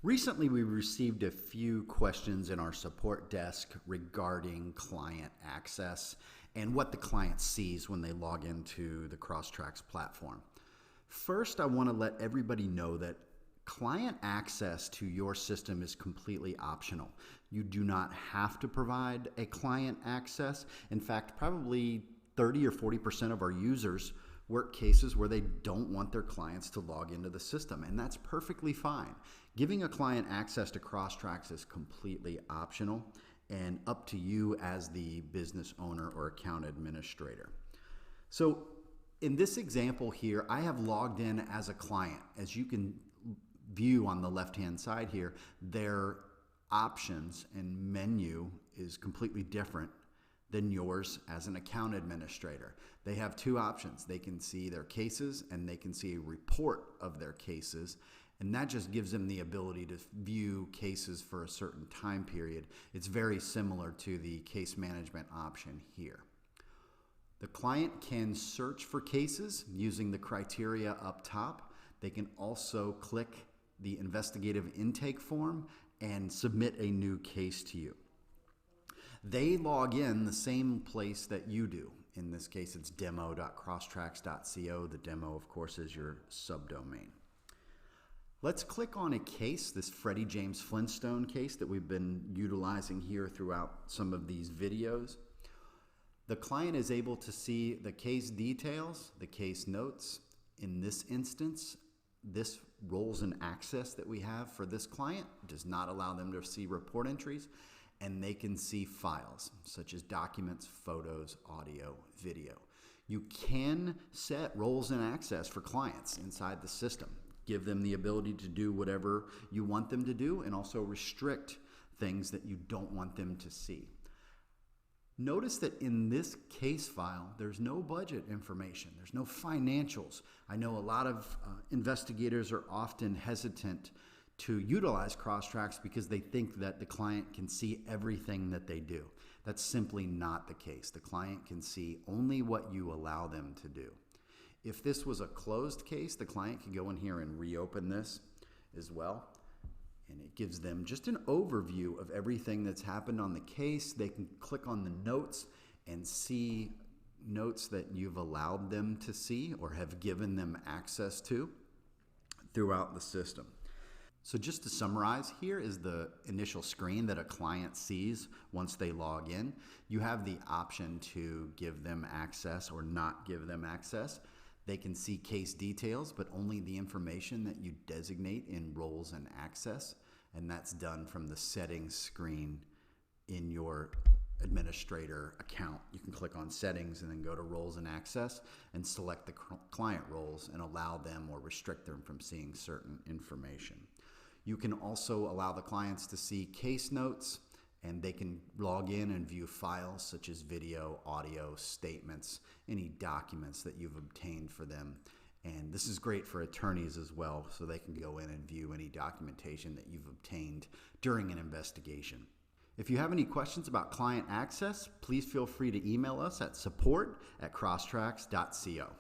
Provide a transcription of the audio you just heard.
Recently, we received a few questions in our support desk regarding client access and what the client sees when they log into the Crosstracks platform. First, I want to let everybody know that client access to your system is completely optional. You do not have to provide a client access. In fact, probably 30 or 40% of our users work cases where they don't want their clients to log into the system, and that's perfectly fine. Giving a client access to Crosstracks is completely optional and up to you as the business owner or account administrator. So in this example here, I have logged in as a client. As you can view on the left-hand side here, their options and menu is completely different than yours as an account administrator. They have two options. They can see their cases and they can see a report of their cases, and that just gives them the ability to view cases for a certain time period. It's very similar to the case management option here. The client can search for cases using the criteria up top. They can also click the investigative intake form and submit a new case to you. They log in the same place that you do. In this case, it's demo.crosstracks.co. The demo, of course, is your subdomain. Let's click on a case, this Freddie James Flintstone case that we've been utilizing here throughout some of these videos. The client is able to see the case details, the case notes. In this instance, this roles and access that we have for this client does not allow them to see report entries, and they can see files such as documents, photos, audio, video. You can set roles and access for clients inside the system. Give them the ability to do whatever you want them to do and also restrict things that you don't want them to see. Notice that in this case file, there's no budget information. There's no financials. I know a lot of investigators are often hesitant to utilize Crosstracks because they think that the client can see everything that they do. That's simply not the case. The client can see only what you allow them to do. If this was a closed case, the client can go in here and reopen this as well. And it gives them just an overview of everything that's happened on the case. They can click on the notes and see notes that you've allowed them to see or have given them access to throughout the system. So just to summarize, here is the initial screen that a client sees once they log in. You have the option to give them access or not give them access. They can see case details, but only the information that you designate in roles and access, and that's done from the settings screen in your administrator account. You can click on settings and then go to roles and access and select the client roles and allow them or restrict them from seeing certain information. You can also allow the clients to see case notes, and they can log in and view files such as video, audio, statements, any documents that you've obtained for them. And this is great for attorneys as well, so they can go in and view any documentation that you've obtained during an investigation. If you have any questions about client access, please feel free to email us at support@crosstracks.co.